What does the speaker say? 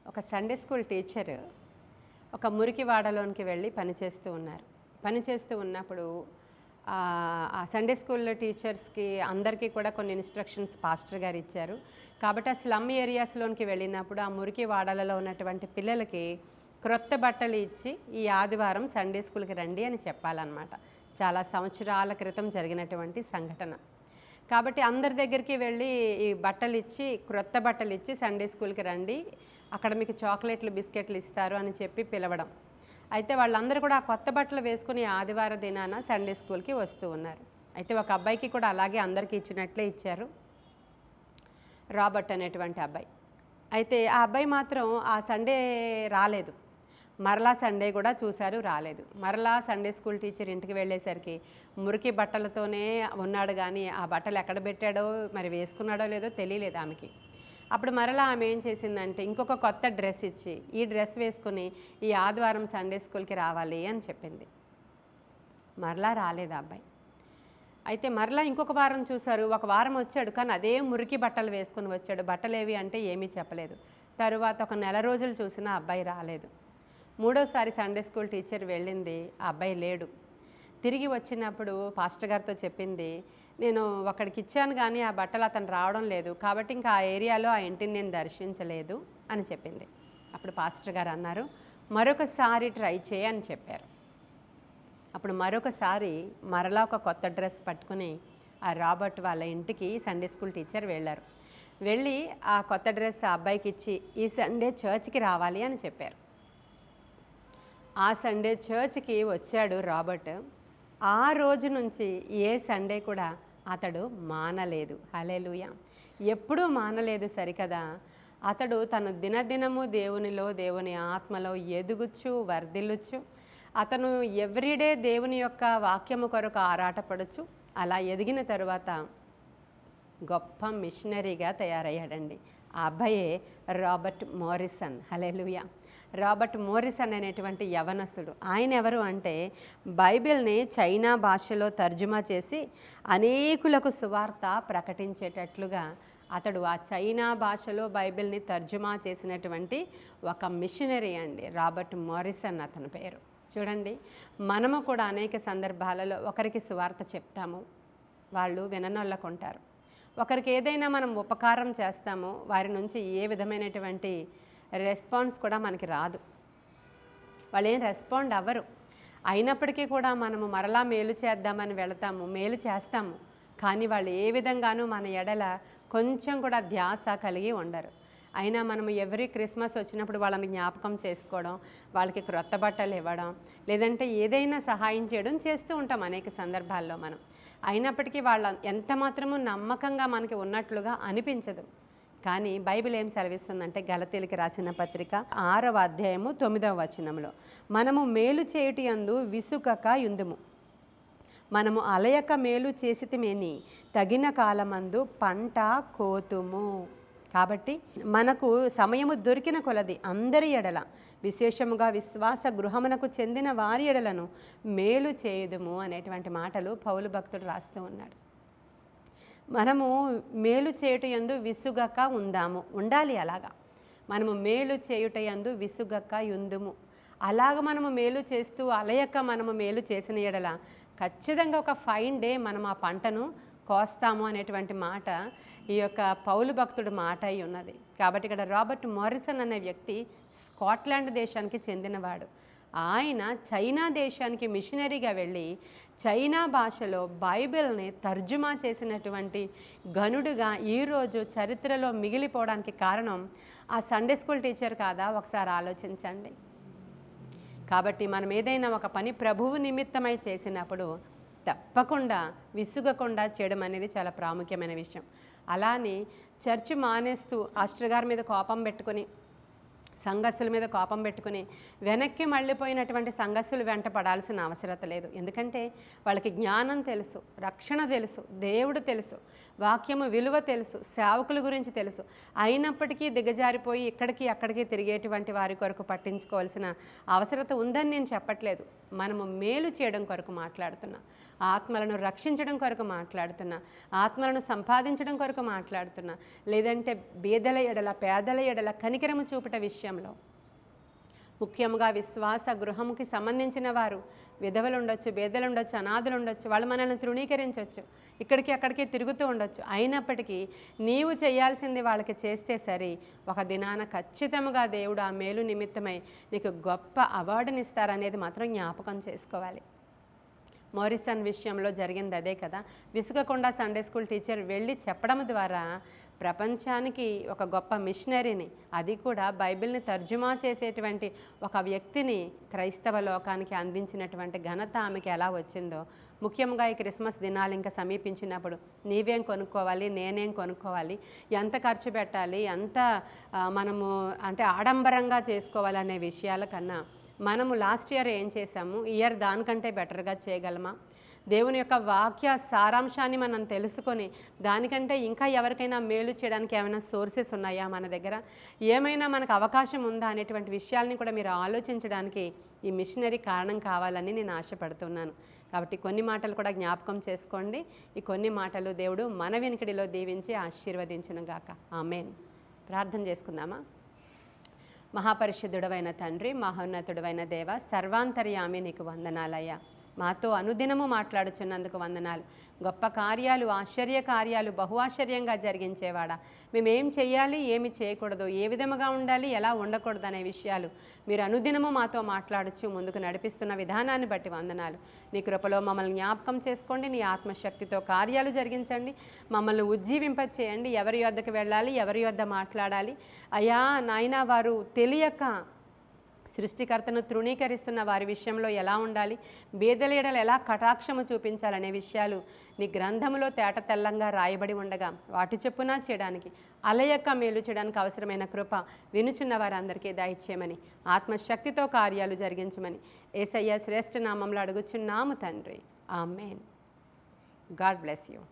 ఒక Sunday school teacher ఒక మురికివాడలోనికి వెళ్ళి పనిచేస్తూ ఉన్నారు. పనిచేస్తూ ఉన్నప్పుడు ఆ సండే స్కూల్ టీచర్స్కి అందరికీ కూడా కొన్ని ఇన్స్ట్రక్షన్స్ పాస్టర్ గారు ఇచ్చారు. కాబట్టి ఆ స్లమ్ ఏరియాస్లోనికి వెళ్ళినప్పుడు ఆ మురికి వాడలలో ఉన్నటువంటి పిల్లలకి క్రొత్త బట్టలు ఇచ్చి ఈ ఆదివారం సండే స్కూల్కి రండి అని చెప్పాలన్నమాట. చాలా సంవత్సరాల క్రితం జరిగినటువంటి సంఘటన. కాబట్టి అందరి దగ్గరికి వెళ్ళి ఈ బట్టలు ఇచ్చి క్రొత్త బట్టలు ఇచ్చి సండే స్కూల్కి రండి, అక్కడ మీకు చాక్లెట్లు బిస్కెట్లు ఇస్తారు అని చెప్పి పిలవడం. అయితే వాళ్ళందరూ కూడా ఆ కొత్త బట్టలు వేసుకుని ఆదివారం దినాన సండే స్కూల్కి వస్తూ ఉన్నారు. అయితే ఒక అబ్బాయికి కూడా అలాగే అందరికీ ఇచ్చినట్లే ఇచ్చారు, రాబర్ట్ అనేటువంటి అబ్బాయి. అయితే ఆ అబ్బాయి మాత్రం ఆ సండే రాలేదు. మరలా సండే కూడా చూశారు, రాలేదు. మరలా సండే స్కూల్ టీచర్ ఇంటికి వెళ్ళేసరికి మురికి బట్టలతోనే ఉన్నాడు, కానీ ఆ బట్టలు ఎక్కడ పెట్టాడో మరి వేసుకున్నాడో లేదో తెలియలేదు ఆమెకి. అప్పుడు మరలా ఆమె ఏం చేసిందంటే ఇంకొక కొత్త డ్రెస్ ఇచ్చి ఈ డ్రెస్ వేసుకుని ఈ ఆదివారం సండే స్కూల్కి రావాలి అని చెప్పింది. మరలా రాలేదు ఆ అబ్బాయి. అయితే మరలా ఇంకొక వారం చూశారు. ఒక వారం వచ్చాడు, కానీ అదే మురికి బట్టలు వేసుకుని వచ్చాడు. బట్టలు ఏవి అంటే ఏమీ చెప్పలేదు. తరువాత ఒక నెల రోజులు చూసినా అబ్బాయి రాలేదు. మూడోసారి సండే స్కూల్ టీచర్ వెళ్ళింది, ఆ అబ్బాయి లేడు. తిరిగి వచ్చినప్పుడు పాస్టర్ గారితో చెప్పింది, నేను ఒకడికి ఇచ్చాను కానీ ఆ బట్టలు అతను రావడం లేదు, కాబట్టి ఇంకా ఆ ఏరియాలో ఆ ఇంటిని నేను దర్శించలేదు అని చెప్పింది. అప్పుడు పాస్టర్ గారు అన్నారు, మరొకసారి ట్రై చేయి అని చెప్పారు. అప్పుడు మరొకసారి మరలా ఒక కొత్త డ్రెస్ పట్టుకుని ఆ రాబర్ట్ వాళ్ళ ఇంటికి సండే స్కూల్ టీచర్ వెళ్ళారు. వెళ్ళి ఆ కొత్త డ్రెస్ ఆ అబ్బాయికి ఇచ్చి ఈ సండే చర్చ్కి రావాలి అని చెప్పారు. ఆ సండే చర్చ్కి వచ్చాడు రాబర్ట్. ఆ రోజు నుంచి ఏ సండే కూడా అతడు మానలేదు. హల్లెలూయా. ఎప్పుడూ మానలేదు సరికదా. అతడు తన దినదినము దేవునిలో, దేవుని ఆత్మలో ఎదుగుచ్చు, వర్ధిల్లుచ్చు. అతను ఎవ్రీడే దేవుని యొక్క వాక్యము కొరకు ఆరాటపడచ్చు. అలా ఎదిగిన తరువాత గొప్ప మిషనరీగా తయారయ్యాడండి. ఆ అబ్బాయే రాబర్ట్ మోరిసన్. హల్లెలూయా. రాబర్ట్ మోరిసన్ అనేటువంటి యవనస్తుడు. ఆయన ఎవరు అంటే బైబిల్ని చైనా భాషలో తర్జుమా చేసి అనేకులకు సువార్త ప్రకటించేటట్లుగా అతడు ఆ చైనా భాషలో బైబిల్ని తర్జుమా చేసినటువంటి ఒక మిషనరీ అండి రాబర్ట్ మోరిసన్ అతని పేరు. చూడండి, మనము కూడా అనేక సందర్భాలలో ఒకరికి సువార్త చెప్తాము, వాళ్ళు విననొల్లకుంటారు. ఒకరికి ఏదైనా మనం ఉపకారం చేస్తాము, వారి నుంచి ఏ విధమైనటువంటి రెస్పాన్స్ కూడా మనకి రాదు, వాళ్ళు ఏం రెస్పాండ్ అవ్వరు. అయినప్పటికీ కూడా మనము మరలా మేలు చేద్దామని వెళతాము, మేలు చేస్తాము, కానీ వాళ్ళు ఏ విధంగానూ మన ఎడల కొంచెం కూడా ధ్యాస కలిగి ఉండరు. అయినా మనము ఎవ్రీ క్రిస్మస్ వచ్చినప్పుడు వాళ్ళని జ్ఞాపకం చేసుకోవడం, వాళ్ళకి క్రొత్త బట్టలు ఇవ్వడం, లేదంటే ఏదైనా సహాయం చేయడం చేస్తూ ఉంటాం అనేక సందర్భాల్లో మనం. అయినప్పటికీ వాళ్ళ ఎంత మాత్రము నమ్మకంగా మనకి ఉన్నట్లుగా అనిపించదు. కానీ బైబిల్ ఏం సెలవిస్తుందంటే గలతీయులకు రాసిన పత్రిక 6వ అధ్యాయము 9వ వచనంలో, మనము మేలు చేయుట యందు విసుగక యుందుము, మనము అలయక మేలు చేసితిమేని తగిన కాలమందు పంట కోతుము. కాబట్టి మనకు సమయము దొరికిన కొలది అందరి ఎడల, విశేషముగా విశ్వాస గృహమునకు చెందిన వారి ఎడలను మేలు చేయుదుము అనేటువంటి మాటలు పౌలు భక్తుడు రాస్తూ ఉన్నాడు. మనము మేలు చేయుట యందు విసుగక ఉండాలి. అలాగా మనము మేలు చేయుట యందు విసుగక యుందుము. అలాగ మనము మేలు చేస్తూ అలయక మనము మేలు చేసిన ఎడల ఖచ్చితంగా ఒక ఫైన్ డే మనం ఆ పంటను కోస్తాము అనేటువంటి మాట ఈ యొక్క పౌలు భక్తుడు మాట అయి ఉన్నది. కాబట్టి ఇక్కడ రాబర్ట్ మోరిసన్ అనే వ్యక్తి స్కాట్లాండ్ దేశానికి చెందినవాడు. ఆయన చైనా దేశానికి మిషనరీగా వెళ్ళి చైనా భాషలో బైబిల్ని తర్జుమా చేసినటువంటి గనుడుగా ఈరోజు చరిత్రలో మిగిలిపోవడానికి కారణం ఆ సండే స్కూల్ టీచర్ కాదా? ఒకసారి ఆలోచించండి. కాబట్టి మనం ఏదైనా ఒక పని ప్రభువు నిమిత్తమై చేసినప్పుడు తప్పకుండా విసుగకుండా చేయడం అనేది చాలా ప్రాముఖ్యమైన విషయం. అలానే చర్చి మానేస్తూ పాస్టర్ గారి మీద కోపం పెట్టుకొని, సంఘస్థుల మీద కోపం పెట్టుకుని వెనక్కి మళ్ళీపోయినటువంటి సంఘస్థులు వెంట పడాల్సిన అవసరత లేదు. ఎందుకంటే వాళ్ళకి జ్ఞానం తెలుసు, రక్షణ తెలుసు, దేవుడు తెలుసు, వాక్యము విలువ తెలుసు, సేవకుల గురించి తెలుసు. అయినప్పటికీ దిగజారిపోయి ఇక్కడికి అక్కడికి తిరిగేటువంటి వారి కొరకు పట్టించుకోవాల్సిన అవసరత ఉందని నేను చెప్పట్లేదు. మనము మేలు చేయడం కొరకు మాట్లాడుతున్నా, ఆత్మలను రక్షించడం కొరకు మాట్లాడుతున్నా, ఆత్మలను సంపాదించడం కొరకు మాట్లాడుతున్నా, లేదంటే బీదల ఎడల పేదల ఎడల కనికరము చూపట విషయం విషయంలో, ముఖ్యంగా విశ్వాస గృహముకి సంబంధించిన వారు విధవలు ఉండొచ్చు, బేదలు ఉండొచ్చు, అనాథులు ఉండొచ్చు, వాళ్ళు మనల్ని తృణీకరించవచ్చు, ఇక్కడికి అక్కడికి తిరుగుతూ ఉండొచ్చు. అయినప్పటికీ నీవు చేయాల్సింది వాళ్ళకి చేస్తే సరి, ఒక దినాన ఖచ్చితంగా దేవుడు ఆ మేలు నిమిత్తమై నీకు గొప్ప అవార్డునిస్తారనేది మాత్రం జ్ఞాపకం చేసుకోవాలి. మోరిసన్ విషయంలో జరిగింది అదే కదా. విసుగకుండా సండే స్కూల్ టీచర్ వెళ్ళి చెప్పడం ద్వారా ప్రపంచానికి ఒక గొప్ప మిషనరీని, అది కూడా బైబిల్ని తర్జుమా చేసేటువంటి ఒక వ్యక్తిని క్రైస్తవ లోకానికి అందించినటువంటి ఘనత ఆమెకి ఎలా వచ్చిందో, ముఖ్యంగా ఈ క్రిస్మస్ దినాలు ఇంకా సమీపించినప్పుడు నీవేం కొనుక్కోవాలి, నేనేం కొనుక్కోవాలి, ఎంత ఖర్చు పెట్టాలి, ఎంత మనము అంటే ఆడంబరంగా చేసుకోవాలనే విషయాల కన్నా మనము లాస్ట్ ఇయర్ ఏం చేసాము, ఈ ఇయర్ దానికంటే బెటర్గా చేయగలమా, దేవుని యొక్క వాక్య సారాంశాన్ని మనం తెలుసుకొని దానికంటే ఇంకా ఎవరికైనా మేలు చేయడానికి ఏమైనా సోర్సెస్ ఉన్నాయా మన దగ్గర, ఏమైనా మనకు అవకాశం ఉందా అనేటువంటి విషయాల్ని కూడా మీరు ఆలోచించడానికి ఈ మిషనరీ కారణం కావాలని నేను ఆశపడుతున్నాను. కాబట్టి కొన్ని మాటలు కూడా జ్ఞాపకం చేసుకోండి. ఈ కొన్ని మాటలు దేవుడు మన వెనుకడిలో దీవించి ఆశీర్వదించును గాక. ఆమేన్. ప్రార్థన చేసుకుందామా. మహాపరిశుద్ధుడవైన తండ్రి, మహోన్నతుడవైన దేవ, సర్వాంతర్యామి నీకు వందనాలయ్యా. మాతో అనుదినము మాట్లాడుచున్నందుకు వందనాలు. గొప్ప కార్యాలు, ఆశ్చర్య కార్యాలు బహు ఆశ్చర్యంగా జరిగించేవాడా, మేమేం చేయాలి, ఏమి చేయకూడదు, ఏ విధముగా ఉండాలి, ఎలా ఉండకూడదు అనే విషయాలు మీరు అనుదినము మాతో మాట్లాడుచు ముందుకు నడిపిస్తున్న విధానాన్ని బట్టి వందనాలు. నీ కృపలో మమ్మల్ని జ్ఞాపకం చేసుకోండి, నీ ఆత్మశక్తితో కార్యాలు జరిగించండి, మమ్మల్ని ఉజ్జీవింపచేయండి. ఎవరి యొద్దకు వెళ్ళాలి, ఎవరి యొద్ద మాట్లాడాలి అయ్యా నాయనా, వారు తెలియక సృష్టికర్తను తృణీకరిస్తున్న వారి విషయంలో ఎలా ఉండాలి, బేదలేడలు ఎలా కటాక్షము చూపించాలనే విషయాలు నీ గ్రంథములో తేట తెల్లంగా రాయబడి ఉండగా వాటి చెప్పున చేయడానికి, అలయక్క మేలు చేయడానికి అవసరమైన కృప వినుచున్న వారందరికీ దయచేయమని, ఆత్మశక్తితో కార్యాలు జరిగించమని యేసయ్య శ్రేష్ఠ నామంలో అడుగుచున్నాము తండ్రి. ఆమేన్. God bless you.